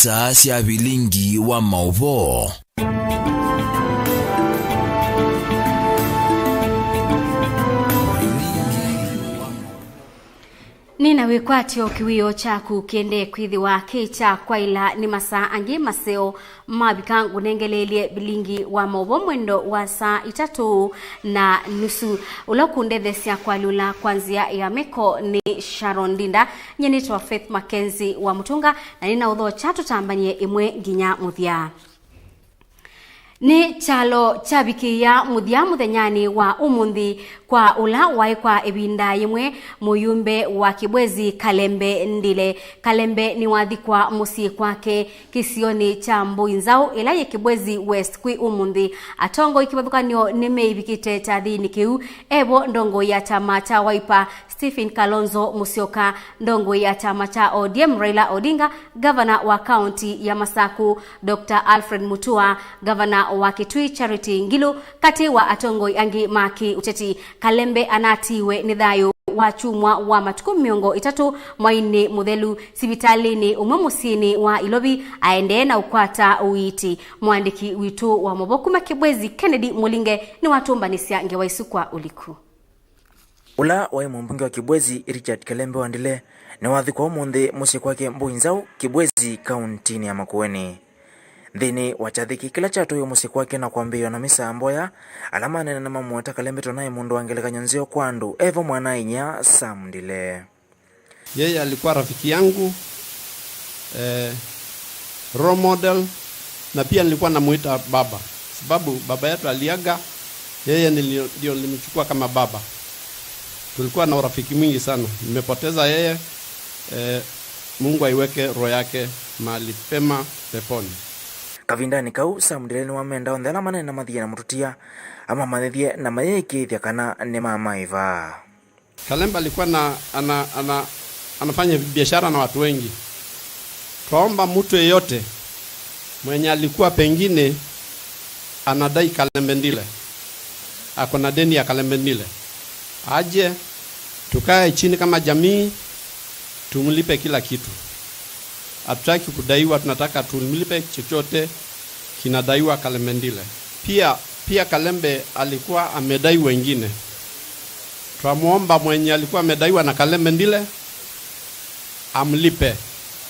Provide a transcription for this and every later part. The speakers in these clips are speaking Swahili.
isa sia Vilingi wa Mauvoo. Nina wikwatio kiwio chaku kiende kwithiwa kicha kwaila ni masaa angi maseo mabikangu nengelelie Vilingi wa Mauvoo mwendo wa saa 3:30 ulokundethesya kwa lula kwanzia ya meko ni Sharon Dinda nyenitwa Faith Mackenzie wa Mutunga na nina udho chatu tambanie imwe nginya muthia. Ni chalo chabiki ya muthia muthenyani wa umuthi kwa ula waikwa ebinda yimwe muyumbe wa Kibwezi Kalembe Ndile. Kalembe ni wathikwa musi kwake kisioni cha Mbuinzau ila ye Kibwezi West kwi umuthi atongo ikibathukanio ni meibikite tathini kiu ebo ndongo ya chama cha Wiper Stephen Kalonzo Musyoka, ndongo ya chama cha ODM Raila Odinga, governor wa county ya Masaku Dr. Alfred Mutua, governor wa Kitui Charity Ngilu, kati wa atongo yangi maki uteti. Kalembe anatiwe nidhayo wa chumwa wa matuku miongo 3 mwaini muthelu sibitalini umwe musini wa Ilobi aende na ukwata uiti. Mwandiki witu wa Mauvoo Kibwezi Kennedy Mulinge ni watumbanisya ngewaisukwa uliku. Ula wa mbunge wa Kibwezi Richard Kalembe Wandile ni wathikwa umuthi musi kwake Mbuinzau Kibwezi kaunti ya Makueni. Thini wachathiki kila chatu yo musi kwake na kuambio na misa amboya alama nene na mamuata Kalembe tonaye mundu wangeleka nyonzio kwandu evo mwana inya Samdile. Yeye alikuwa rafiki yangu role model na pia nilikuwa namuita baba sababu baba yetu aliaga, yeye ndio nilimchukua kama baba. Tulikuwa na urafiki mwingi sana. Nimepoteza yeye. Mungu aiweke roho yake mahali pema peponi. Kavindani kau Samdile wa menda ondela manene na mathia na mututia ama mathie na mayeki thia kana ni mamaiva. Kalembe alikuwa anafanya biashara na watu wengi. Tuomba mtu yeyote mwenye alikuwa pengine anadai Kalembe Ndile, ako na deni ya Kalembe Ndile, aje tukae chini kama jamii tumlipe kila kitu. Hatutaki kudaiwa, tunataka tumlipe chochote kinadaiwa Kalembe Ndile. Pia Kalembe alikuwa amedai wengine. Tuamuomba mwenye alikuwa amedaiwa na Kalembe Ndile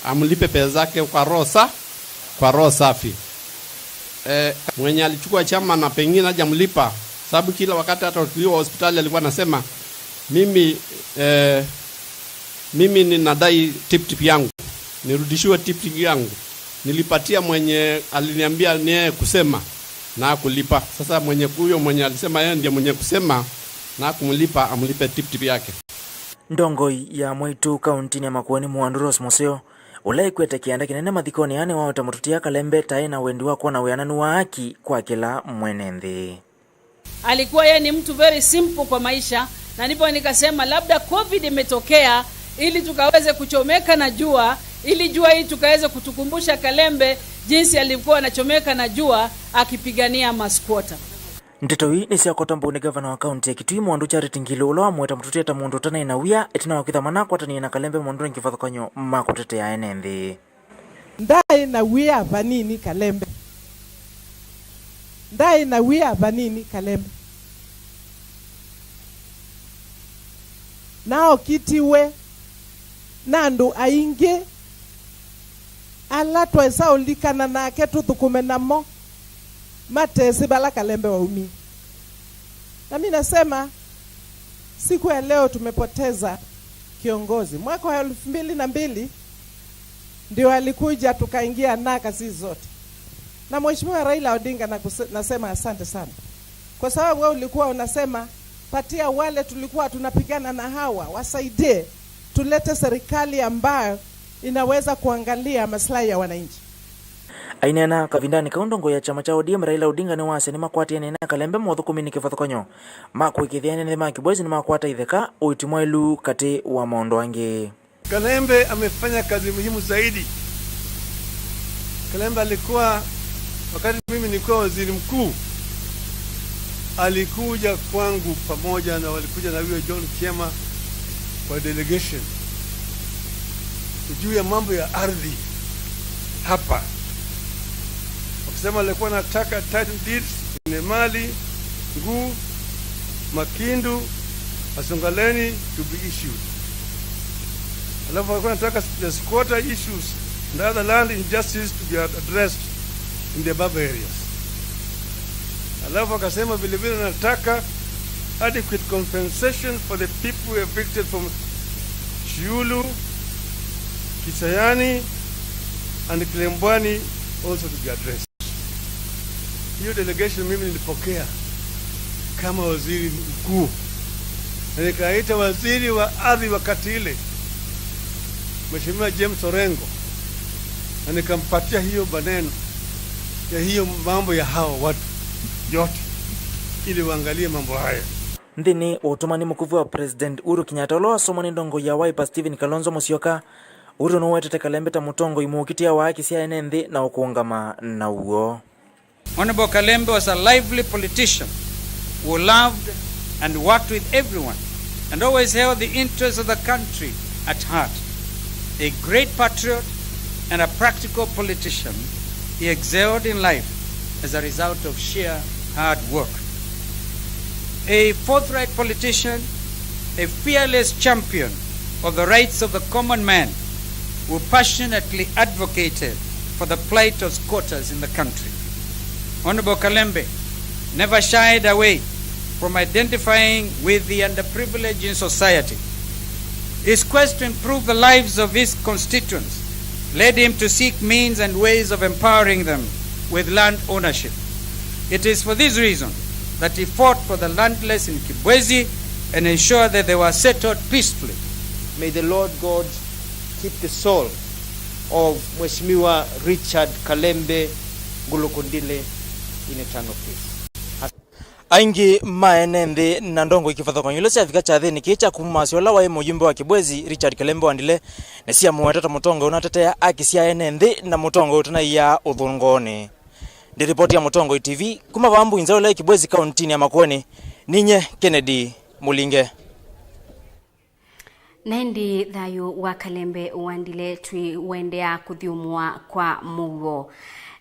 amlipe pesa zake kwa roho safi. Mwenye alichukua chama na pengine hajamlipa, sababu kila wakati hata tulio hospitali alikuwa anasema mimi ninadai tip yangu, nirudishiwe tip yangu. Nilipatia mwenye aliniambia ni yeye kusema na kulipa. Sasa mwenye alisema yeye ndiye mwenye kusema na kumlipa, amlipe tip yake. Ndongo ya Mwitu kaunti ya Makueni Mwanduros Museo ulai kwete kianda kinene mathikoni ane wao tamututia Kalembe tae na wendi wako na uyananu wa haki kwa kila mwenenthi. Alikuwa yeye ni mtu very simple kwa maisha, na ndipo nikasema labda COVID imetokea ili tukaweze kuchomeka na jua, ili jua hii tukaweze kutukumbusha Kalembe jinsi alikuwa anachomeka na jua akipigania maskwota. Mteto hii ni siakota mbuni governor wa county ya Kitui Mwandu Charity Ngilu ulo wa mweta mtutia ta mundu tana inawia etina wakitha manako tani na Kalembe Mwandu nkifathukanyo makutete ya enenthi. Ndai na wia vanini Kalembe. Ndai na wia vanini Kalembe. Nao kitiwe nandu aingi ala twesa ulikana nake tuthukume namo matesi bala Kalembe waumi. Na mimi nasema siku ya leo tumepoteza kiongozi. Mwaka wa 2002 ndio alikuja tukaingia naka sisi zote. Na Mheshimiwa Raila Odinga nasema asante sana. Kwa sababu wewe ulikuwa unasema patia wale tulikuwa tunapigana na hawa wasaidie tulete serikali ambayo inaweza kuangalia maslahi ya wananchi. Ainena kavindani kaundongo ya chama cha ODM Raila Odinga ni wase ni makwati ya nena Kalembe Motho 10 nikifathukanyo makwikithia nene Makibwezi ni makwata itheka uitimwailu kati wa maondo ange. Kalembe amefanya kazi muhimu zaidi. Kalembe alikuwa wakati mimi nilikuwa waziri mkuu, alikuja kwangu pamoja na walikuja na huyo John Kiema kwa delegation juu ya mambo ya ardhi. hapa. Wakisema alikuwa anataka title deeds kwenye mali, Nguu, Makindu, Masongaleni to be issued. Alafu walikuwa anataka the squatter issues and other land injustice to be addressed in the above areas. Alafu akasema vile vile anataka adequate compensation for the people evicted from Chiulu, Kisayani and Kilembwani also to be addressed. Hiyo delegation mimi nilipokea kama waziri mkuu, na nikaita waziri wa ardhi wakati ile Mheshimiwa James Orengo, na nikampatia hiyo maneno ya hiyo mambo ya hao watu yote ili waangalie mambo haya. Ndini utumani mkuvu wa President Uhuru Kenyatta ulo somoni ndongo ya Wiper Stephen Kalonzo Musyoka uru no wetete Kalembe ta mutongo imukitia wa haki cia enenthi na ukuungama na uo. Honorable Kalembe was a lively politician who loved and worked with everyone and always held the interests of the country at heart. A great patriot and a practical politician, he excelled in life as a result of sheer hard work. A forthright politician, a fearless champion of the rights of the common man who passionately advocated for the plight of squatters in the country. Honorable Kalembe never shied away from identifying with the underprivileged in society. His quest to improve the lives of his constituents led him to seek means and ways of empowering them with land ownership. It is for this reason that he fought for the landless in Kibwezi and ensured that they were settled peacefully. May the Lord God keep the soul of Mheshimiwa Richard Kalembe Ngulukundile in eternal peace. Aingi maenenthi na ndongo ikifatha kwa nyulo siafika chathini kicha kumasyola wa mujumbe wa Kibwezi Richard Kalembe wandile na sia muwetata mutongo unatetea akisia enenthi na mutongo utunaiya uthungoni. Ndi ripoti ya Mutongo TV kuma vambu inzaola Kibwezi kauntini ya Makueni. Ninye Kennedy Mulinge. Nendi thayu wa Kalembe wandile twi wendea kuthiumwa kwa Mauvoo.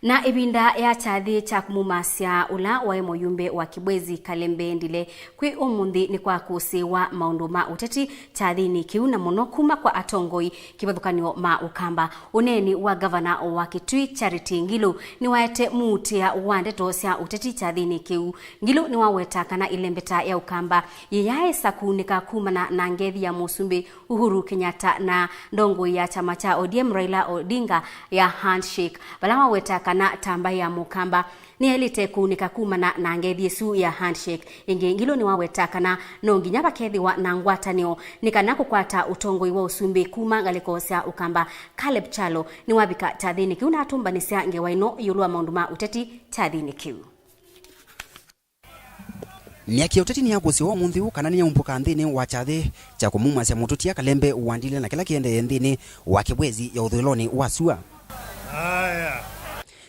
Na ibinda ya chathi cha kumumasya ula wa muyumbe wa Kibwezi Kalembe ndile kwi umundi ni kwa kusiwa maunduma uteti chathi ni kiuna muno kuma kwa atongoi kibathukanio ma ukamba. Uneni wa governor wa Kitui Charity Ngilu ni waete mutia wa ndeto cia uteti chathi ni kiu. Ngilu ni waweta kana ilembeta ya ukamba yeyae sakunika kumana na ngethi ya musumbi Uhuru Kenyatta na ndongo ya chama cha ODM Raila Odinga ya handshake. Bala waweta kana tamba ya mukamba ni elite kunika kumana na ngethi su ya handshake. Ingi Ngilu ni waweta kana nongi nyaba kethi wa na ngwatanio nikana kukwata utongoi wa usumbi kuma ngalikosia ukamba. Caleb Chalo ni wabika chathini kiu na atumbanisia ngewaino yulua maunduma uteti chathini kiu. Miaki uteti ni yagusiwa munthi kana ni umpuka nthini wa chathi cha kumumasya mututia Kalembe wandile na kila kiende nthini wa Kibwezi ya uthiloni wa sua. Haya.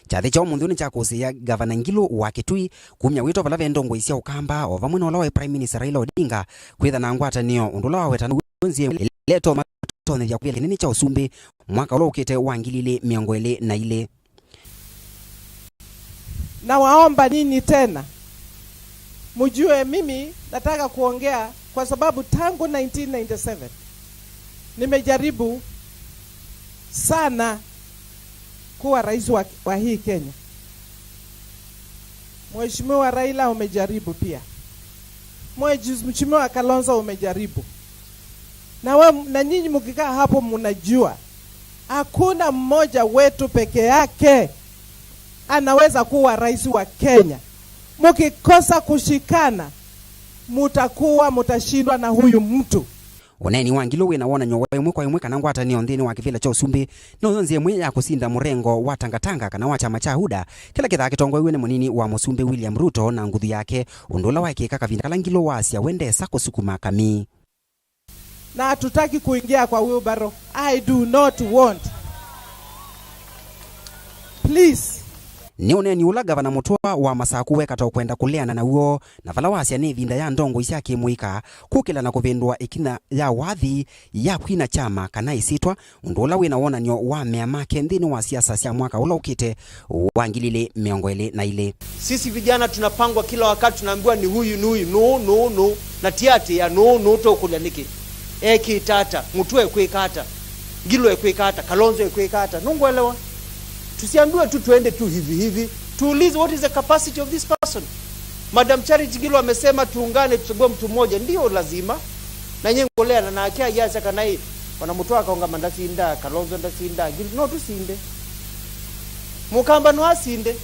Chathi cha munthi ni cha kusia Governor Ngilu wa Kitui kumya wito vala vendongo isia ukamba o vamwe no lawe Prime Minister Raila Odinga kwitha na ngwatanio undula wa wetanu nzie leto matone ya kweli nini cha usumbi mwaka ulo ukite wa ngilile miongo ile na ile. Na waomba nini tena? Mujue mimi nataka kuongea kwa sababu tangu 1997 nimejaribu sana kuwa rais wa hii Kenya. Mheshimiwa Raila umejaribu pia. Mheshimiwa Kalonzo umejaribu. Na nyinyi mkikaa hapo mnajua hakuna mmoja wetu peke yake anaweza kuwa rais wa Kenya. Mukikosa kushikana mutashindwa na huyu mtu. Oneni wa Ngilu wina wona nyowe imwe kwa imwe kana ngwatanio nthini wa kivila cha usumbi no yonzie mwe ya kusinda murengo wa tangatanga kana wa chama cha Huda kila kitha kitongo iwe ni munini wa musumbi William Ruto na nguthu yake undula wa kika kavinda kala Ngilu wasia wendesa kusukuma kami. Na hatutaki kuingia kwa wheelbarrow. I do not want. Please. ni uneni ula gavana Mutua wa Masaku wekata kwenda kuleana na uo na vala wasia ni vinda ya ndongo isia kimwika kukila na kuvindua ikina ya wathi ya kwina chama kana isitwa undula wina wona nyo wa mea make ndini wa siasa sia mwaka ula ukite wangilile miongwele na ile. Sisi vijana tunapangwa kila wakati, tunaambiwa ni huyu no na tiati ya no to kulaniki eki tata Mutue kwekata Gilo kwekata Kalonzo kwekata nungwelewa. Tusiambiwe tu tuende tu hivi. Tuulize what is the capacity of this person. Madam Charity Gilo amesema tuungane tuchague mtu mmoja, ndio lazima. Na nyengolea na akia yasa kana hii wanamutoa kaunga mandasinda Kalonzo ndasinda Gilo no tusinde. Mukamba no asinde.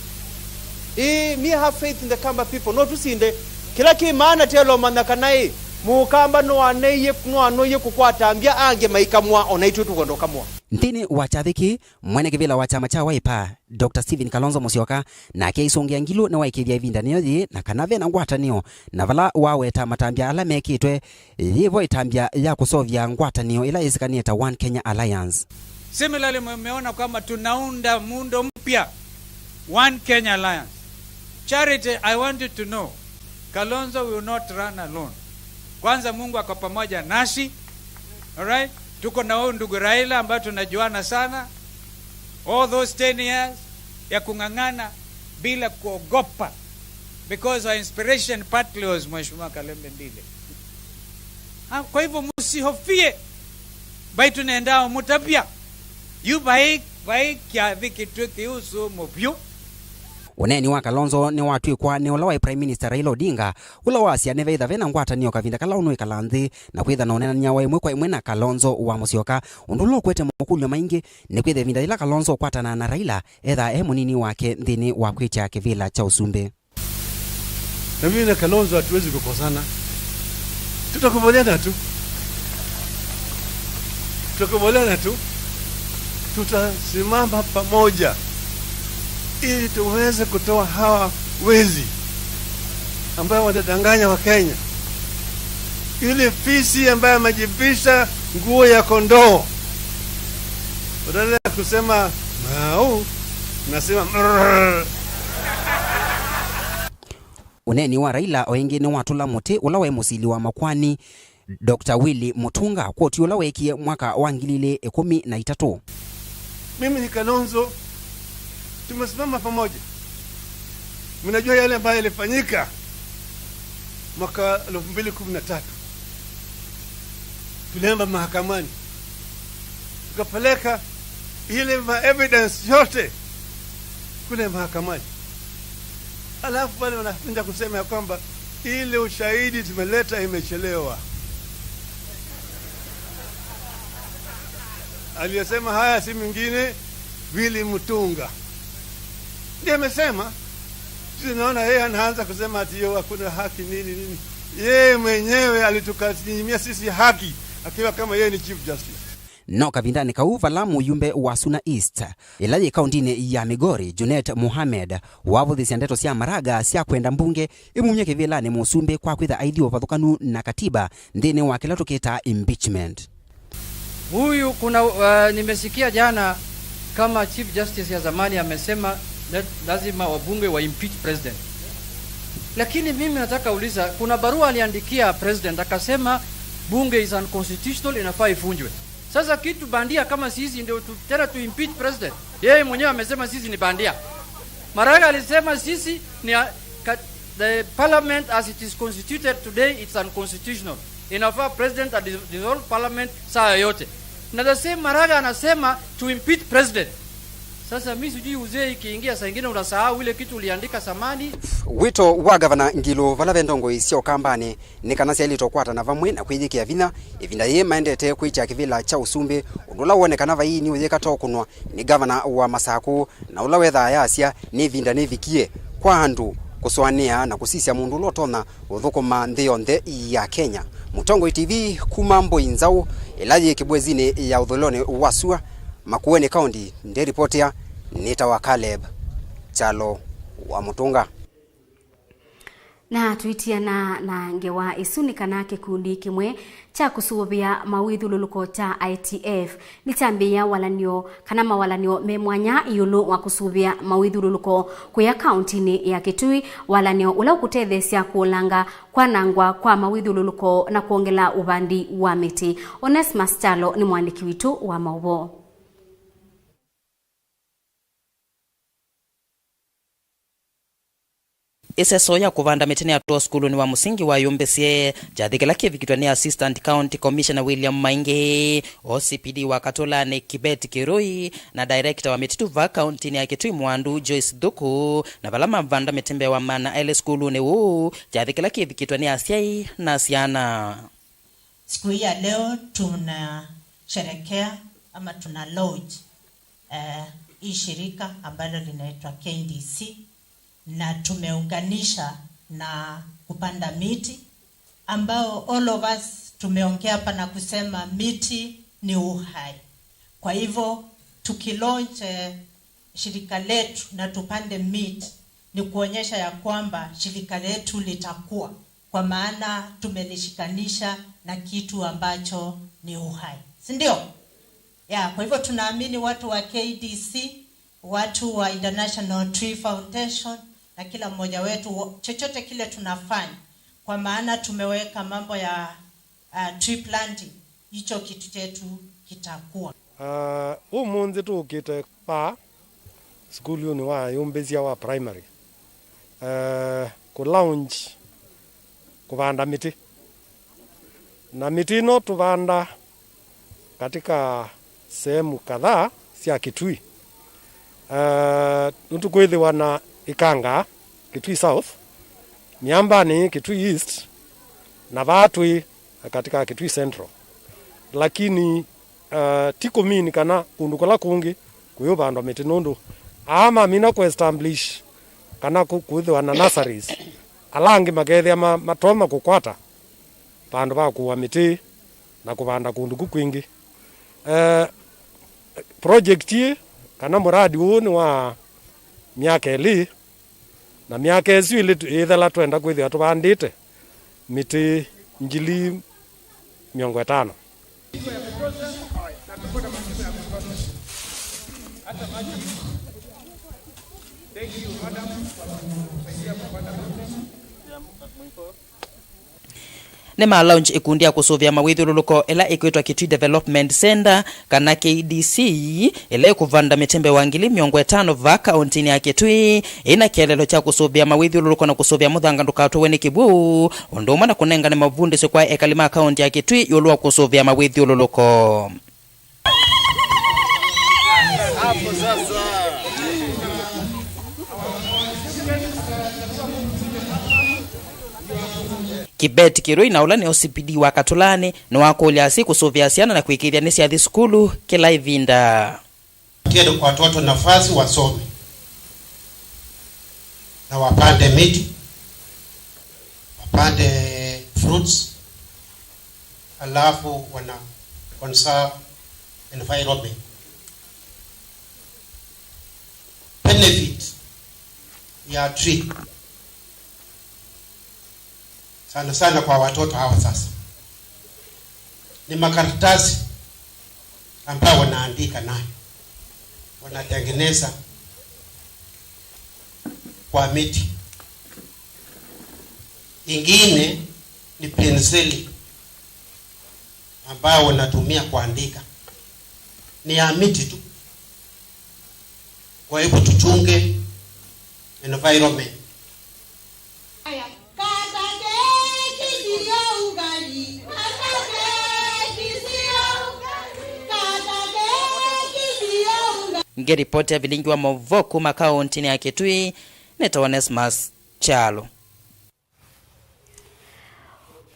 Me have faith in the Kamba people no tusinde. Kila kimaana telo manakana hii Mukamba no anoye kukwata ambia ange maikamwa onaitu tukondoka mwa. Ntini wachathiki mwene kivila wa chama cha Wiper Dr. Stephen Kalonzo Musyoka na keisongia Ngilu na waikithia ivinda niyo na kanave na ngwatanio na vala waweta matambia ala mekitwe yivo itambia ya kusovya ngwatanio ila isikanieta One Kenya Alliance. Similarly mmeona kwamba tunaunda muundo mpya One Kenya Alliance. Charity, I want you to know Kalonzo will not run alone. Kwanza Mungu ako pamoja nasi. All right? Tuko na huyu ndugu Raila ambaye tunajuana sana. All those 10 years ya kungangana bila kuogopa. Because our inspiration partly was Mheshimiwa Kalembe Ndile. Kwa hivyo msihofie. Bai tunaendao mutapia. Yu bai kia viki tuki usu mopyu. Uneni wa Kalonzo ni watu kwa ni ula wa Prime Minister Raila Odinga ula wasia neve itha vena ngwatanio kavinda kala unwe kalanthi na kwitha na unena nyawa imwe kwa imwe na Kalonzo wa Musyoka undulo kwete mukulio maingi ni kwitha vinda ila Kalonzo kwatana na Raila etha munini wake nthini wa kwicha kivila cha Usumbe. Na mimi na Kalonzo hatuwezi kukosana. Tutakubaliana tu. Tutasimama pamoja ili tuweze kutoa hawa wezi ambao wanadanganya wa Kenya. Ile fisi ambaye amejibisha nguo ya kondoo. Badala ya kusema mau nasema Uneni wa Raila oingi ni watula muti ula wa musili wa makwani Dr. Willy Mutunga kwoti ula wekie mwaka wa 2013. Mimi ni Kalonzo tumesimama pamoja. Mnajua yale ambayo yalifanyika mwaka 2013. Tulienda mahakamani. Tukapeleka ile evidence yote kule mahakamani. Alafu wale wanapenda kusema ya kwamba ile ushahidi tumeleta imechelewa. Aliyesema haya si mwingine Willy Mutunga. Ndiye amesema. Tunaona yeye anaanza kusema ati yeye hakuna haki nini. Yeye mwenyewe alitukasimia sisi haki akiwa kama yeye ni Chief Justice. No kavindani kauva Lamu yumbe wa Suna East ilaje kauntini ya Migori Junet Mohamed wavuthi siandeto sia maraga sia kwenda mbunge imunye kivila ni Musumbe kwa kwitha aidhi wathukanu na katiba ndini wa kilato kita impeachment. Huyu kuna nimesikia jana kama Chief Justice ya zamani amesema lazima wabunge wa impeach president. Lakini mimi nataka uliza, kuna barua aliandikia president akasema bunge is unconstitutional, inafaa ifungwe. Sasa kitu bandia kama sisi ndio tena tu impeach president. Yeye mwenyewe amesema sisi ni bandia. Maraga alisema sisi ni the parliament as it is constituted today it's unconstitutional. Inafaa president dissolve parliament saa yote. Na the same Maraga anasema to impeach president. Sasa mimi sijui uzee ikiingia saa nyingine unasahau ile kitu uliandika samani. Wito wa gavana Ngilu vala vendongo isio kambani ni kanasi ilitokwata na vamwe na kwijikia vina ivinda ye maendete kwicha kivila cha Usumbe undula wonekana va hii ni utheka tokunwa ni gavana wa Masaku na ula wetha yasia ni vinda ni vikie kwa andu kuswania na kusisia mundu lotona uthukuma nthionthe ya Kenya. Mutongo TV kuma Mboinzau ilaje kibwezini ya udholone wasua Makueni County ndi reporter Nita wa Caleb Chalo wa Mutunga. Na tuitiana na ngewa isuni kana kikundi kimwe cha kusubia mawithululuko cha ITF nitambia walanio kana mawalanio memwanya yulu wa kusubia mawithululuko kuya kaunti ya Kitui walanio ula kutethesia kulanga kwa nangwa kwa mawithululuko na kuongela ubandi wa miti. Onesmus Chalo ni mwandiki witu wa Mauvoo. Iseso ya kuvanda mitini ya tuwa skulu ni wa musingi wa yumbesie jathikila kivikitwa ni Assistant County Commissioner William Maingi, OCPD wa Katola ni Kibet Kirui na Director wa mitituva County ni ya Kitui Mwandu Joyce Duku na balama vanda mitimbe wa mana ele skulu ni uu jathikila kivikitwa ni Asiai na Asiana. Siku hii ya leo tunasherekea ama tuna launch hii shirika ambalo linaitwa KDC na tumeunganisha na kupanda miti ambao all of us tumeongea hapa na kusema miti ni uhai. Kwa hivyo tukilaunch shirika letu na tupande miti ni kuonyesha ya kwamba shirika letu litakuwa, kwa maana tumelishikanisha na kitu ambacho ni uhai, si ndio? Kwa hivyo tunaamini watu wa KDC, watu wa International Tree Foundation na kila mmoja wetu chochote kile tunafanya, kwa maana tumeweka mambo ya tree planting, hicho kitu chetu kitakuwa. Umunzi tukite pa skulu ni wa yumbezia wa primary. Ku launch kuvanda miti. Na miti no tuvanda katika sehemu kadhaa sia Kitui. Nutukwithiwa na Ikanga, Kitui South, Miambani, Kitui East, na Vatui katika Kitui Central. Lakini tiko mini kana kundukola kungi kuyobandwa miti nundu ama mina ku-establish kana kuithiwa na nurseries alangi magethia matoma kukwata pandu ba kuwa miti na kubanda kundu kwingi. Project hii kana muradi huu ni wa miaka eli na miaka ezu ili ithela twenda kwithia tubandite miti 50,000. Nema launch ikundi ya kusuvia mawithululuko ela ikwitwa Kitui Development Center kana KDC ela kuvanda mitembe wa 50,000 va kaunti ya Kitui ina kielelo cha kusuvia mawithululuko na kusuvia muthanga ndukato weni kibu unduma na kunenga ni mavundi kwa ekalima kaunti ya Kitui yolua kusuvia mawithululuko. Hapo sasa Kibet Kirui na ula ni OCPD wa Katulani na wako uliasi kusuvia siana na kuikiria nisi ya skulu kila ivinda. Kiedo kwa watoto nafasi wasome na wapande miti, wapande fruits, alafu wana conserve environment. Benefit ya tree sana sana kwa watoto hawa sasa ni makaratasi ambayo wanaandika nayo, wanatengeneza kwa miti. Ingine ni penseli ambayo wanatumia kuandika, ni ya miti tu. Kwa hivyo tuchunge environment. Ngeripoti ya Vilingi wa Mauvoo kuma kaunti ya Kitui neta Onesmus Chalo.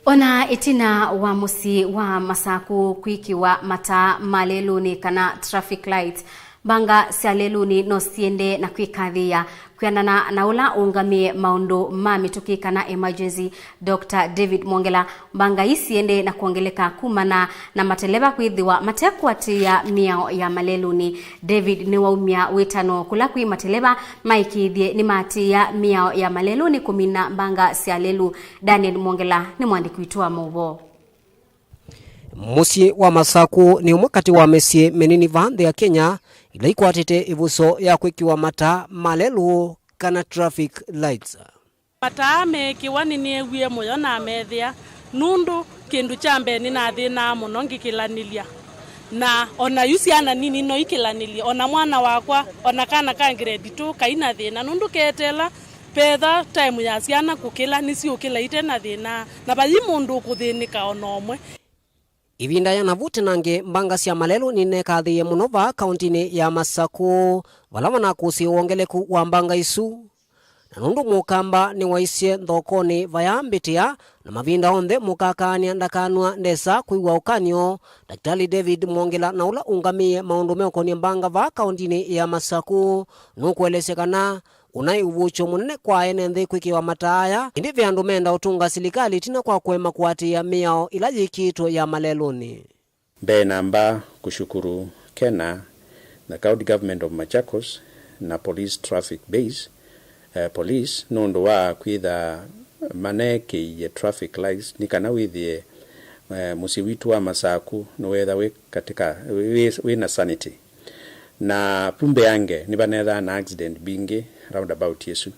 Ona itina wa musi wa masaku kwiki wa mata maleluni kana traffic lights banga sialeluni no siende na kwikathia kwianana na ula ungamie maundu ma mitukika na emergency Dr. David Mwongela banga isiende na kuongeleka kumana na mateleba kwithiwa matekwatia miao ya maleluni. David ni waumia witano kula kwi mateleba maikithie ni matia miao ya maleluni kumina banga sialelu. Daniel Mwongela ni mwandiki witu wa Mauvoo. Musi wa Masaku ni umwakati wa mesie menini vande ya Kenya ila ikwatite ivuso ya kwikiwa mata malelu kana traffic lights. Mata mekiwa ni ewie moyo na methia nundu kindu chambe ni na thina muno ngikilanilia na ona yusiana nini no ikilanilia ona mwana wakwa ona kana ka grade 2 kaina thina nundu ketela petha time ya ciana kukila nisi ukila ite na thina na bayi mundu kuthinika onomwe. Ivinda ya navuti nange mbanga cia malelu nine kathiye muno va kauntini ya Masaku vala wana kusi uongeleku wa mbanga isu na nundu mukamba ni waisie thokoni vayambitia na mavinda onthe mukakania ndakanwa ndesa kuiwa ukanio. Daktari David Mwongela na ula ungamie maundu meokonie mbanga va kauntini ya Masaku nukuelesekana unai uvucho munene kwa ene nthi kwikiwa mataya indi vyandu menda utunga silikali tina kwa kwema kuatia miao ila jikito ya maleluni. Namba kushukuru Kena na County Government of Machakos na Police Traffic Base Police nundu wa kwitha maneki ya traffic lights nikana withie musi witu wa Masaku nuwetha we katika wina sanity na pumbe yange ni banetha na accident bingi roundabout yesu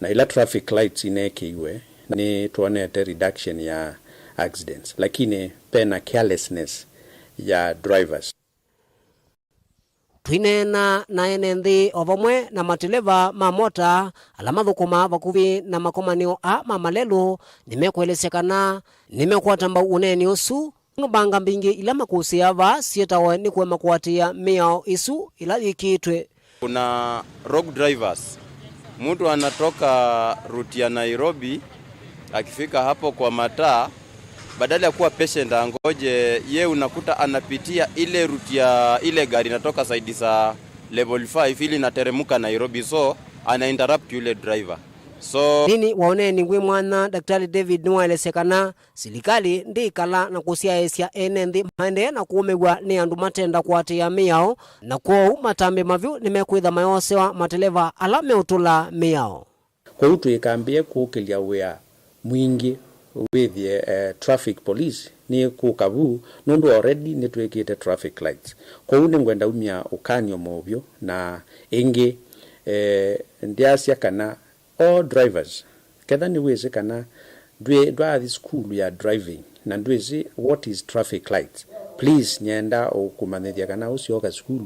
na ila traffic lights ineke iwe ni tuonete reduction ya accidents lakini pena carelessness ya drivers. Twinena na enenthi ovamwe na mateleva ma mota alama thukuma vakuvi na makomanio a mamalelu nimekuelesekana nimekwatamba uneni usu nubanga mbingi ila makusia va sietawe ni kwema kuatia miao isu ila ikitwe. Kuna rogue drivers. Mtu anatoka route ya Nairobi akifika hapo kwa mataa badala ya kuwa patient angoje ye unakuta anapitia ile route ya ile gari inatoka side za level 5 ili nateremuka Nairobi so ana interrupt yule driver. So nini waoneni ngwe mwana Daktari David nuwaelesekana silikali ndikala na kusiaesia enenthi maende na kuumegwa ni andu matenda kuatia miao na kwa matambe mavyu nimekwitha mayosewa mateleva alame utula miao. Kwa utu ikambie kukilia wea mwingi withie traffic police ni kukavu nundu already nitwekite traffic lights. Kwa uni ngwenda umia ukanyo movyo na ingi ndiasia kana all drivers kedha ni weze kana dwa school ya driving na ndwezi what is traffic lights please nyenda ukumanethia kana usioka school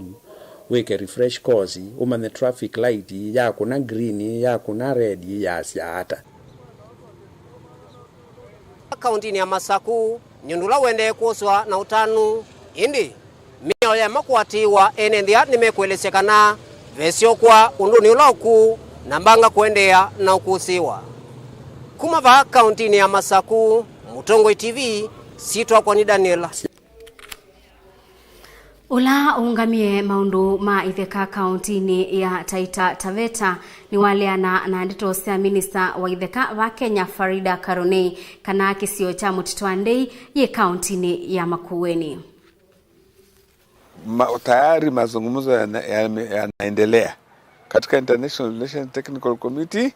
weke refresh course umane traffic light ya kuna green ya kuna red ya siata. Kauntini ya Masaku nyundula wende kuswa na utanu indi miao ya makuatiwa enenthia nimekuelesekana vesio kwa unduni uloku na mbanga kuendea na ukusiwa. Kumava kauntini ya Masaku, Mutongoi TV, sitwa kwa ni Daniel. Ula ungamie maundu ma itheka kauntini ya Taita Taveta ni waleana na ndito sia minister wa itheka wa Kenya Farida Karone kana kisio cha Mutitwandei ye kauntini ya Makueni. Tayari mazungumzo yanaendelea katika International Relations Technical Committee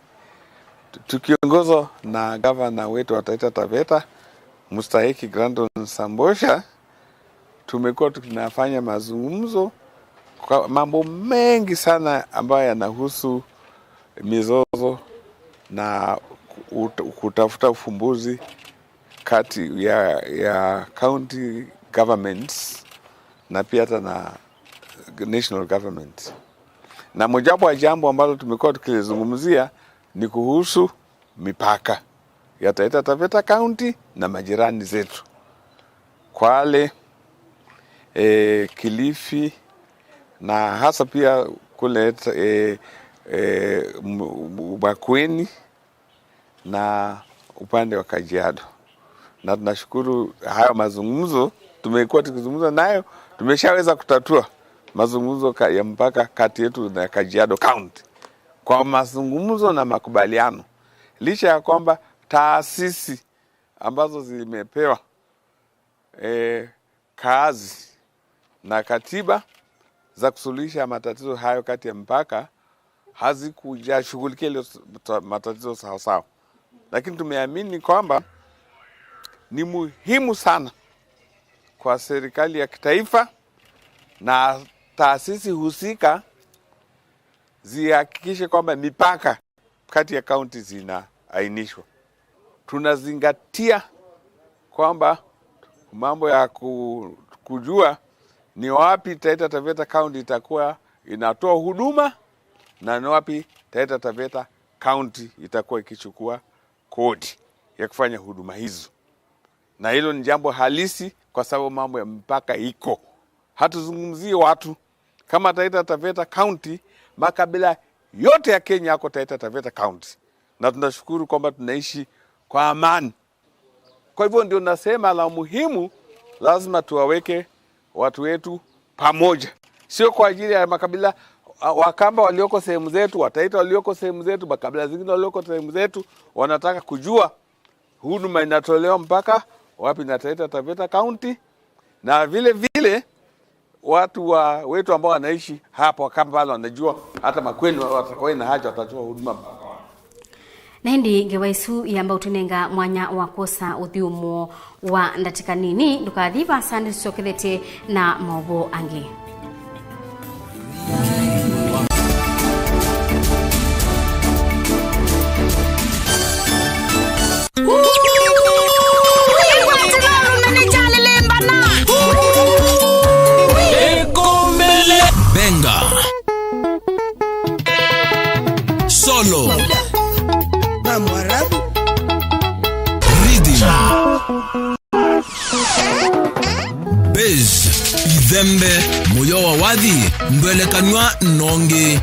tukiongozwa na governor wetu wa Taita Taveta Mustahiki Grandon Sambosha. Tumekuwa tunafanya mazungumzo kwa mambo mengi sana ambayo yanahusu mizozo na kutafuta ufumbuzi kati ya county governments na pia hata na national government. Na mojawapo ya jambo ambalo tumekuwa tukilizungumzia ni kuhusu mipaka ya Taita Taveta County na majirani zetu Kwale, Kilifi na hasa pia kule Makueni na upande wa Kajiado. Na tunashukuru hayo mazungumzo tumekuwa tukizungumza nayo tumeshaweza kutatua mazungumzo ya mpaka kati yetu na Kajiado County kwa mazungumzo na makubaliano, licha ya kwamba taasisi ambazo zimepewa kazi na katiba za kusuluhisha matatizo hayo kati ya mpaka hazikujashughulikia ile matatizo sawa sawa, lakini tumeamini kwamba ni muhimu sana kwa serikali ya kitaifa na taasisi husika zihakikishe kwamba mipaka kati ya kaunti zinaainishwa. Tunazingatia kwamba mambo ya kujua ni wapi Taita Taveta County itakuwa inatoa huduma na ni wapi Taita Taveta County itakuwa ikichukua kodi ya kufanya huduma hizo. Na hilo ni jambo halisi kwa sababu mambo ya mpaka iko. Hatuzungumzie watu kama Taita Taveta County, makabila yote ya Kenya yako Taita Taveta County. Na tunashukuru kwamba tunaishi kwa amani. Kwa hivyo ndio nasema la muhimu, lazima tuwaweke watu wetu pamoja. Sio kwa ajili ya makabila Wakamba walioko sehemu zetu, Wataita walioko sehemu zetu, makabila zingine walioko sehemu zetu wanataka kujua huduma inatolewa mpaka wapi na Taita Taveta County, na vile vile watu wetu ambao wanaishi hapa Wakamba wale wanajua hata Makueni watakuwa na haja watatoa huduma mpaka. Nendi ngewaisu yamba utunenga mwanya wa kosa uthiumo wa ndatika nini ndukathiva sandi sokelete na Mauvoo angi. Benga Solo Rhythm Bez Idhembe Moyo wa wadhi Mbelekanwa nonge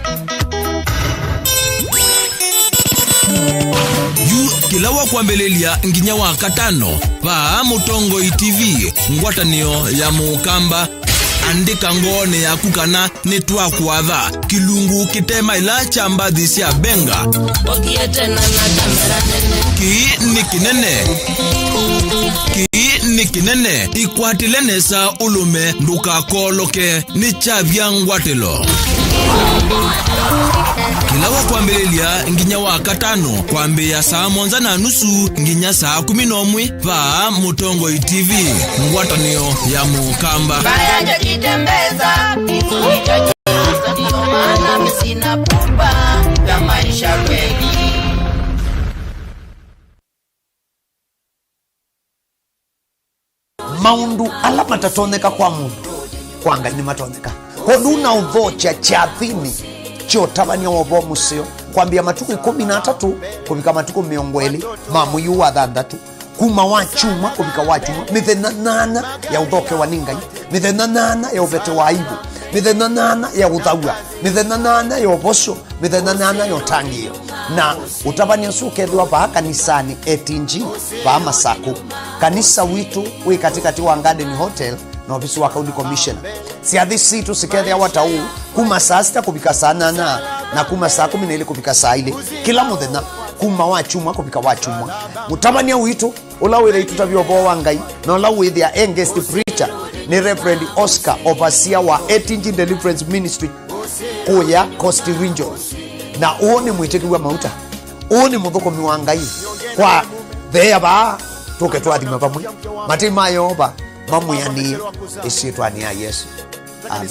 Kilawa kwa mbelelia nginya wa katano pa Mutongo TV ngwatanio ya Mukamba andika ngone ya kukana netwa kuadha kilungu kitema ila chamba dhisi ya benga ki ni kinene ikwatile sa ulume nduka koloke ni chavya ngwatelo Kilawa kwa mbelelia nginya wa katano kwa mbe ya saa 1:30 nginya saa 11 pa Mutongo TV ngwatanio ya Mukamba Baya jitembeza ndio maana msina pupa ya maisha kweli. Maundu ala matatoneka kwa mundu kwanga ni matoneka hoduna udhocha chathini chotabania Mauvoo museo kwambia matuku 13 kubika matuku 20 mamuyu wa 6 kuma wachuma kubika wachuma mithena 8 ya udhoke wa ningai mithena 8 ya uvete wa aibu mithena 8 ya uthaua mithena 8 ya uboso mithena 8 ya utangio na utabania sukethwa pa kanisani etinji pa Masaku kanisa witu wi katikati wa Garden Hotel na ofisi wa County Commissioner siathi situ sikethia watau kuma saa 6 kubika saa 8 na kuma saa 12 kubika saa 4 kila muthenya kuma wachuma kubika wachuma mutabania witu ula wira itutavyo Mauvoo wa ngai na ula withia engest preacher ni Reverend Oscar overseer wa Etinji Deliverance Ministry kuya Coast Region na uone mwiteki wa mauta uone muthukomi wa ngai kwa theba tuke twathima pamwe matima yoba mamuyani isitwani ya Yesu. Amen.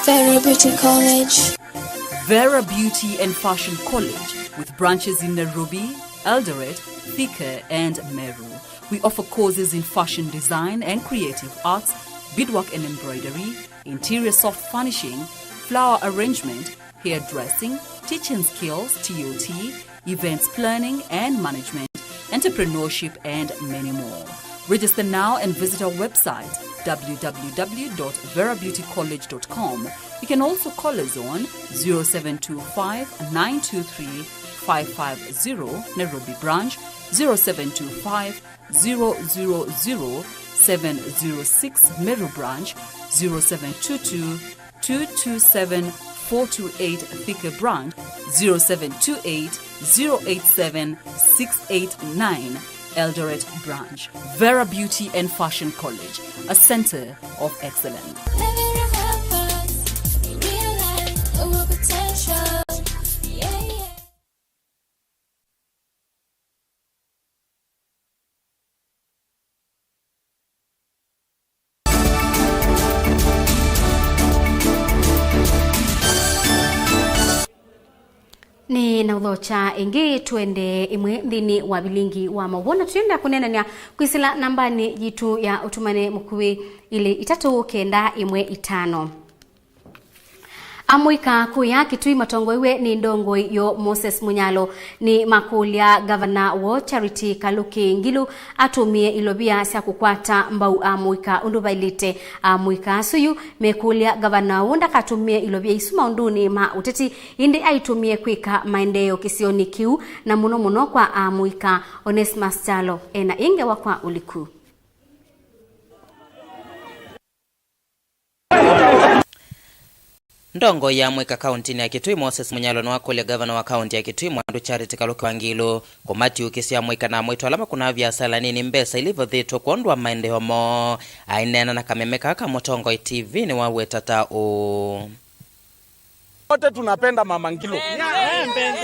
Vera Beauty College. Vera Beauty and Fashion College with branches in Nairobi, Eldoret, Thika and Meru. We offer courses in fashion design and creative arts, beadwork and embroidery, interior soft furnishing, flower arrangement, hairdressing, teaching skills, TOT, events planning and management, entrepreneurship and many more. Register now and visit our website www.verabeautycollege.com. You can also call us on 0725 923 550 Nairobi branch, 0725 000 706 Meru branch, 0722 227 428 Thika branch, 0728 087 689 Eldoret branch. Vera Beauty and Fashion College, a center of excellence. Ni na udhocha ingi tuende imwe dhini wa Vilingi wa Mauvoo na tuenda kunenania kwisila nambani jitu ya utumane mkuwe ili 395 Amuika kuya kitui matongoiwe ni ndongoi yo Moses Munyalo ni makulia gavana wo Charity Kaluki Ngilu atumie ilobia sia kukwata mbau amuika undubailite amuika suyu mekulia gavana wonda katumie ilobia isuma unduni ma uteti indi aitumie kwika maendeleo kisioni kiu na muno kwa amuika Onesmus Chalo ena inge wakwa uliku. Ndongo ya mweka kaunti ya Kitui Moses Munyalo na kule governor wa kaunti ya Kitui Mwandu Charity Kaluki Ngilu komati ukisi ya mweka na mwito alama kuna vya sala nini mbesa ilivyo dhito kuondwa maendeleo mo ainena na kamemeka kama Motongo TV ni wawe tata o wote tunapenda mama Ngilu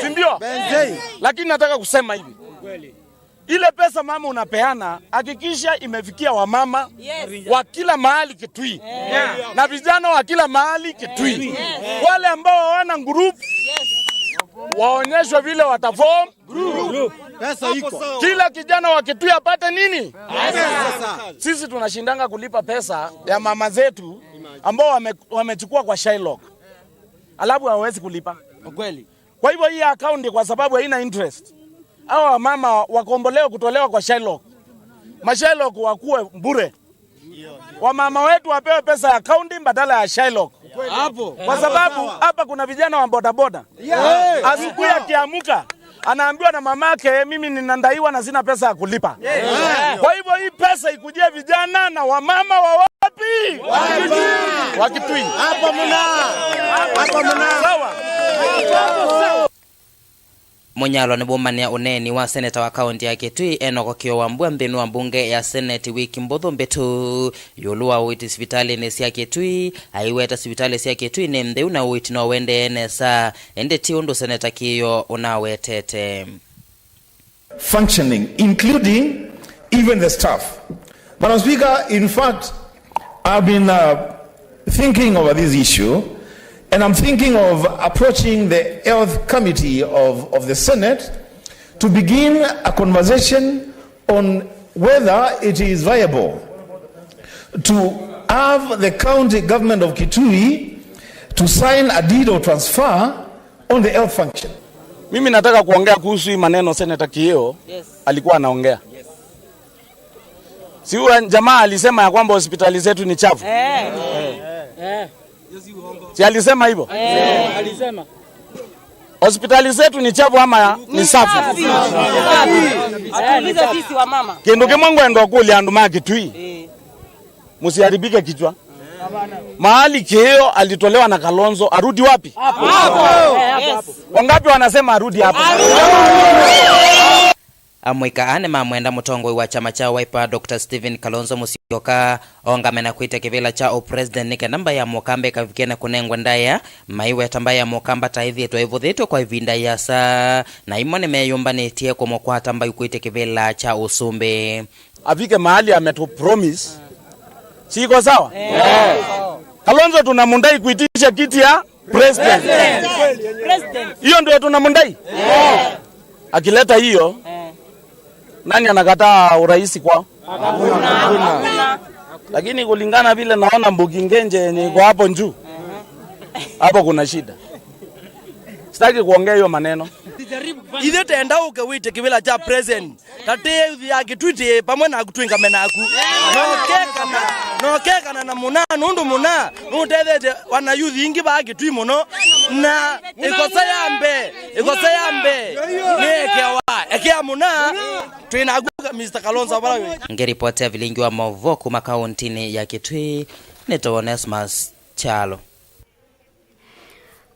si ndio? Lakini nataka kusema hivi ile pesa mama unapeana hakikisha imefikia wamama wa kila mahali Kitui na vijana wa kila mahali Kitui. Wale ambao hawana group waonyeshwe vile wataform group. Pesa iko. Kila kijana wa Kitui apate nini? Pesa. Sisi tunashindanga kulipa pesa ya mama zetu ambao wamechukua kwa Shylock. Alafu hawezi kulipa. Kweli. Kwa hivyo hii account kwa sababu haina interest. Hawa mama wakombolewa kutolewa kwa Shylock. Mashylock wakuwe bure. Wamama wetu wapewe pesa ya account badala ya Shylock. Hapo. Kwa sababu hapa kuna vijana wa bodaboda. Asubuhi akiamuka anaambiwa na mamake mimi ninandaiwa na sina pesa ya kulipa. Kwa hivyo hii pesa ikujie vijana na wamama wa wapi? Wa Kitui. Hapa mna. Sawa. Munyalo ni bumania uneni wa seneta wa kaunti ya Kitui Enoko Kiowambua mbinu wa mbunge ya seneti wiki mbodho mbetu yulua uiti sivitali nesi ya Kitui aiweta sivitali si ya Kitui ni mdeu na uiti na wende enesa ende tiundu seneta kiyo unawetete functioning including even the staff. Madam Speaker, in fact I've been thinking over this issue. And I'm thinking of approaching the Health Committee of the Senate to begin a conversation on whether it is viable to have the county government of Kitui to sign a deed of transfer on the health function. Mimi nataka kuongea kuhusu hii maneno Senator Kiyo alikuwa anaongea. Si huyo jamaa alisema ya kwamba hospitali zetu ni chafu. Si alisema hivyo? Alisema. Hospitali zetu ni chafu ama ni safi? Atuliza sisi wa mama. Kinduke Mungu endo kuli anduma Kitui. Musiharibike kichwa. Mahali Kiyo alitolewa na Kalonzo arudi wapi? Hapo. Wangapi wanasema arudi hapo? Amwika ane mamwenda Motongo wa chama cha Wiper Dr. Stephen Kalonzo Musyoka ongamena kuita kivila cha president nike namba ya Mokambe kavikena kunengwa ndaya maiwe tambaya Mokamba taithi eto evudhito kwa ivinda yasa na imone meyumba netie kwa mokwa tambayu kuita kivila cha Usumbe avike mahali ametu promise siko sawa? Kalonzo tunamundai kuitisha kiti ya president. Hiyo ndio tunamundai? Akileta hiyo nani anakataa urais kwao? Hakuna. Lakini kulingana vile naona Mbugi Ngenje ni kwa hapo njuu. Hapo kuna shida. Sitaki kuongea hiyo maneno. Ile tenda ukawite kivila cha president tate uthi ya Kitui pamwe na kutwinga menaku no kekana na muna nundu muna nutethete wana yuthi ingi ba Kitui muno na ikosa yambe nekewa ekia muna twina guka Mr. Kalonzo barawe. Ngiripoti ya Vilingi wa Mauvoo kuma kauntini ya Kitui neto Onesmus Chalo.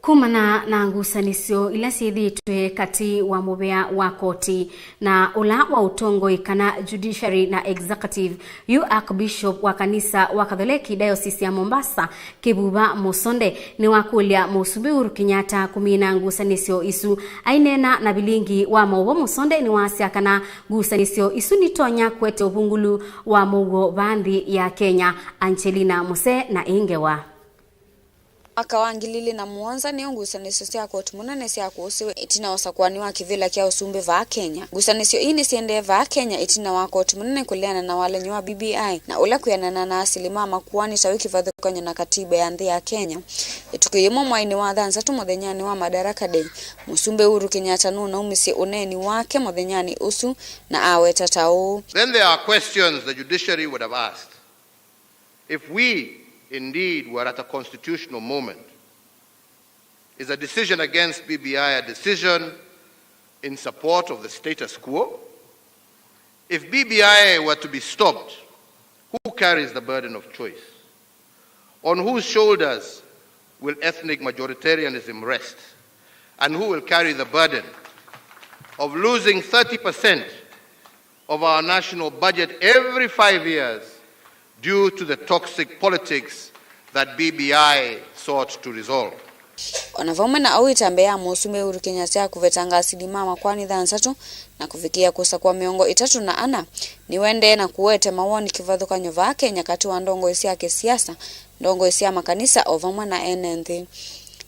Kumana na ngusanisio ila sithitwe kati wa mubea wa koti na ula wa utongo ikana judiciary na executive yu Archbishop wa kanisa wa Katholiki Diocese ya Mombasa Kibuba Musonde ni wakulia Musumbi Uhuru Kenyatta kumina ngusanisio isu ainena na Vilingi wa Mauvoo Musonde ni wasiakana ngusanisio isu nitonya kwete ubungulu wa Mauvoo bandi ya Kenya Angelina Muse na Ingewa akawangilili na muonza ni ngusanisio sia koti munene sia kusiwe itina wasakwani wa kivila kia usumbe va Kenya. Ngusanisio ini siende va Kenya itina wa koti munene kuliana na wale nywa BBI na ula kuyanana na asilima makuani tawiki vadhukanyo na katiba ya nthi ya Kenya. Itukiyemo mwaini wa dhanza tu muthenyani wa Madaraka Day. Musumbe Uhuru Kenyatta nuna umisi uneni wake muthenyani usu na awe tatau. Then there are questions the judiciary would have asked. If we indeed we're at a constitutional moment, is a decision against BBI a decision in support of the status quo? If BBI were to be stopped, who carries the burden of choice? On whose shoulders will ethnic majoritarianism rest? And who will carry the burden of losing 30% of our national budget every 5 years due to the toxic politics that BBI sought to resolve? Onavoma na awitambe ya Musumbi Uhuru Kenyatta kuvetanga asilima makwani dhansatu na kufikia kusa kwa miongo 3 ni wende na kuwete mawoni kivadhukanyo va Kenya kati wa ndongo isia kisiasa ndongo isia makanisa ovamwa na NNT.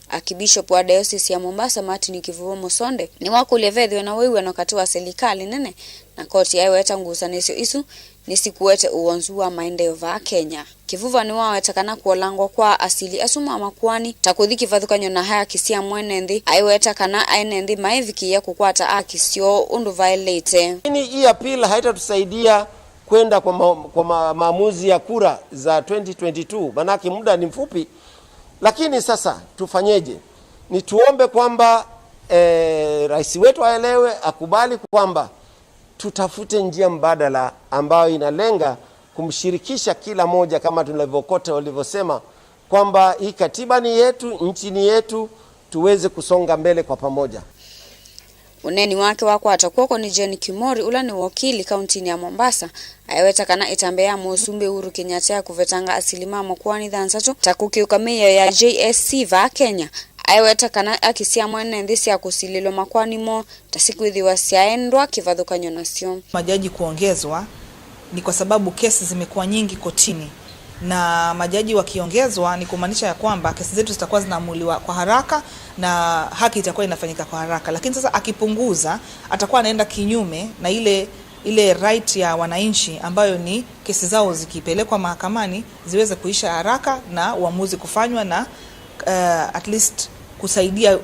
Archbishop wa Diocese ya Mombasa Martin Kivuva Musonde ni wakulevethwe na wewe na kati wa serikali nene na koti yaiweta ngusanisio isu nisikuwete uonzu wa maendeleo va Kenya. Kivuva ni wawetakana kuolangwa kwa asili asuma makwani takuthi kivadhukanyo na haya kisia mwene nthi aiwetakana aine nthi maiviki ya kukwata akisio undu violate. Hii appeal haitatusaidia kwenda kwa maamuzi ya kura za 2022 manake muda ni mfupi. Lakini sasa tufanyeje? Ni tuombe kwamba rais wetu aelewe, akubali kwamba tutafute njia mbadala ambayo inalenga kumshirikisha kila moja kama tulivyokote walivyosema kwamba hii katiba ni yetu, nchi ni yetu, tuweze kusonga mbele kwa pamoja. Uneni wake wako atakuwa ni John Kimori ula ni wakili kauntini ya Mombasa aiwetakana itambea Musumbi Uhuru Kenyatta kuvetanga asilima makwani dhansatu takukiuka meya ya JSC va Kenya aiwetakana akisia mwene nthisi ya kusililo makwani mo tasikuithiwa siaendwa kivadhukanyo nasio. Majaji kuongezwa ni kwa sababu kesi zimekuwa nyingi kotini, na majaji wakiongezwa ni kumaanisha ya kwamba kesi zetu zitakuwa zinaamuliwa kwa haraka na haki itakuwa inafanyika kwa haraka. Lakini sasa akipunguza atakuwa anaenda kinyume na ile right ya wananchi ambayo ni kesi zao zikipelekwa mahakamani ziweze kuisha haraka na uamuzi kufanywa na at least kusaidia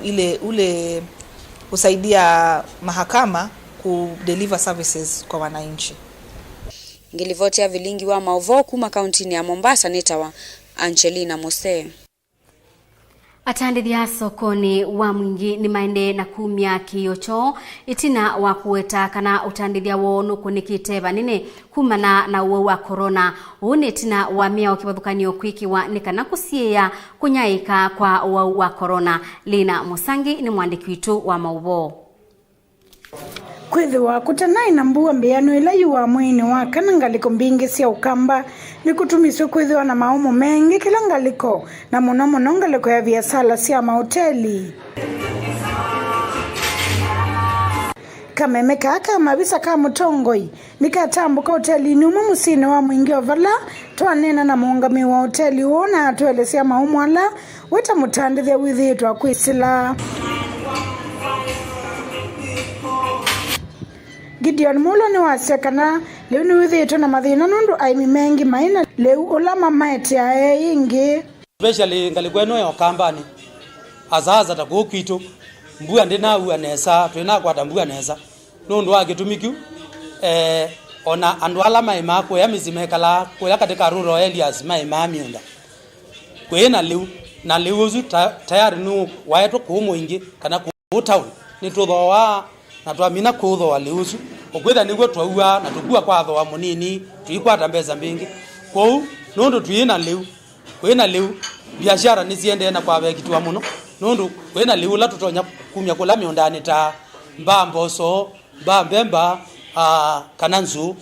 kusaidia mahakama kudeliver services kwa wananchi. Ngilivotia Vilingi wa Mauvoo kuma kauntini ya Mombasa nitawa Angelina Muse. Atandithia sokoni wa mwingi ni maende na kumia kiyocho itina wa kuweta kana utandithia wonu kunikite banine kumana na uwe wa corona une itina wa miao kibadhukanio kwiki wa nikana kusiea kunyaika kwa uwe wa corona. Lina Musangi ni mwandiki wetu wa Mauvoo. Kwithiwa kutanai na mbua mbiano ila yuwa mwini wa kana ngaliko mbingi sia ukamba ni kutumiswa kwithiwa na maumo mengi kila ngaliko na muno ngaliko ya biasala sia mahoteli. Kameme kaka mabisa ka mutongoi nikatambuka hoteli ni musine wa mwingi ovala twanena na muungami wa hoteli wona atuelesea maumo ala weta mutandithia withitwa kwisila. Gideon Mulo ni wasekana leo ni withito na mathina nundu aimi mengi maina leo ulama maete ya ingi especially ngaligweno ya kambani azaza takukitu mbuya ndina uanesa twina kwata mbuya nesa nundu agitumikyu ona andwala maima ko ya mizimekala ko ya katika rural areas maima miunda kwena liu na liuzu tayari nu waeto kuumo ingi kana ku town ni tuthoa na twamina kuthoa liuzu okwitha niguo twaua na tukua kwa thoa munini tuikwata mbeza mbingi kou nundu twina liu kwena liu biashara niziende na kwa bekitua muno nundu kwena liu la tutonya kumya kula miondani ta mbamboso mbembemba kananzu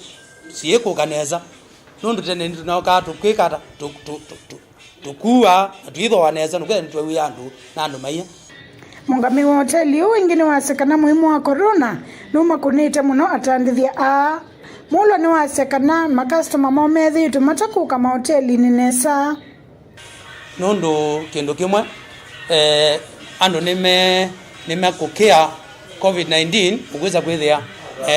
sieko kaneza nundu tene tunoka tukwikata tukua tuitho waneza nukwe nitwe yandu na andu maiya mungami wa hoteli wengine wasekana muhimu wa corona numa kunite muno atandithia mulo ni wasekana makastoma momethi tumatakuka mahoteli ninesa nundu kindu kimwe andu nime kukea COVID-19 ugwiza kwithia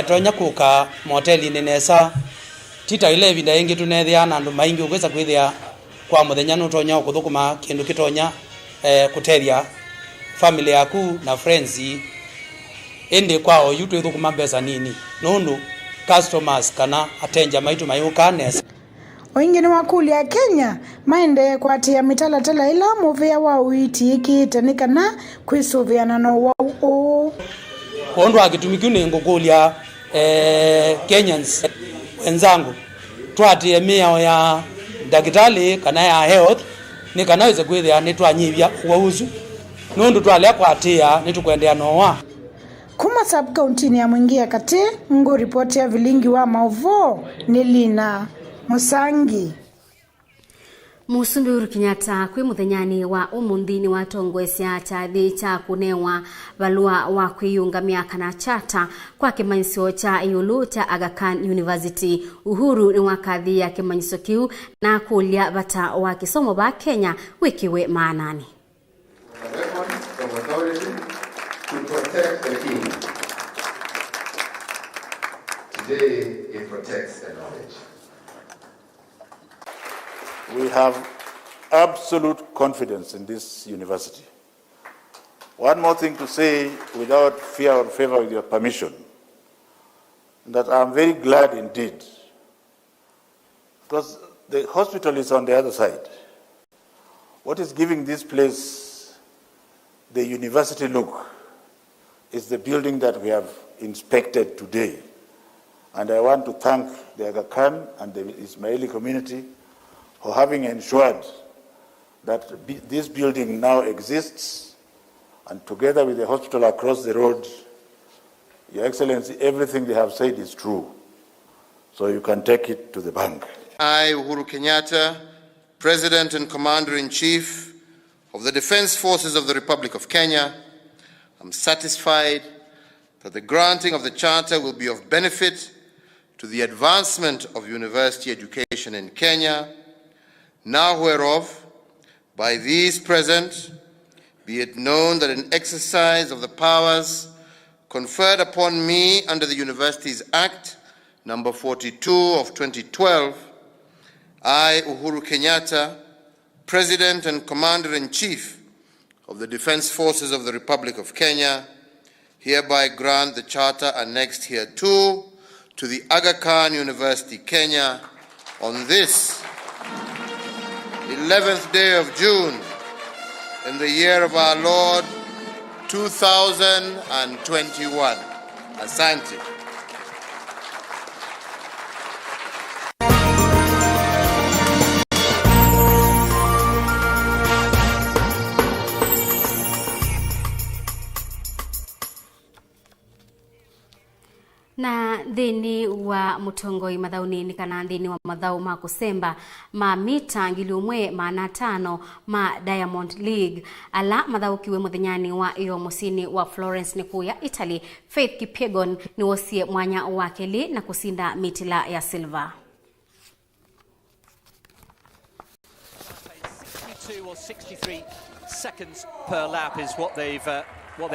tonya kuka mahoteli ninesa tita ile vinda ingi tunethia na andu maingi ugwiza kwithia kwa muthenya nutonya ukuthukuma kindu kitonya kutethia family yaku na friends ende kwao yutu ithukuma mbesa nini nundu customers kana atenja maitu mayuka nesa wengine wakulia Kenya maende kwatia mitalatala ila muvea wa uiti ikitanikana kwisuviana no wao kondo akitumikio ni ngokulia Kenyans wenzangu twatie miao ya dakitali kana ya health ni kanaweza kwithia ni twanyivya wauzu nundu twalea kwatia ni tukwendea noa kuma sub county ya mwingia kati ngo report ya Vilingi wa Mauvoo ni Lina Musangi Musumbi Uhuru Kenyatta kwi muthenyani wa umunthini wa tongwesya chathi cha kunewa valua wa kwiyungamia kana chata kwa kimanyiso cha iulu cha Aga Khan University. Uhuru ni wakathi ya kimanyiso kiu na kulia bata wa kisomo ba Kenya wikiwe maanani. Today it protects the knowledge. We have absolute confidence in this university. One more thing to say, without fear or favor, with your permission, that I'm very glad indeed, because the hospital is on the other side. What is giving this place the university look is the building that we have inspected today. And I want to thank the Aga Khan and the Ismaili community for having ensured that this building now exists, and together with the hospital across the road, Your Excellency, everything they have said is true. So you can take it to the bank. I, Uhuru Kenyatta, President and Commander-in-Chief of the Defense Forces of the Republic of Kenya, am satisfied that the granting of the Charter will be of benefit to the advancement of university education in Kenya. Now whereof, by these present, be it known that in exercise of the powers conferred upon me under the Universities Act number 42 of 2012, I, Uhuru Kenyatta, President and Commander-in-Chief of the Defense Forces of the Republic of Kenya, hereby grant the Charter annexed hereto to the Aga Khan University, Kenya, on this 11th day of June in the year of our Lord 2021. Asante. Na thini wa mutongoi mathaunini kana thini wa mathau ma kusemba ma mita 1,500 ma Diamond League ala mathaukiwe muthenyani wa iyo musini wa Florence Nikuya Italy. Faith Kipyegon ni wosie mwanya wa keli na kusinda mitila ya silver. 62 or 63 seconds per lap is what they've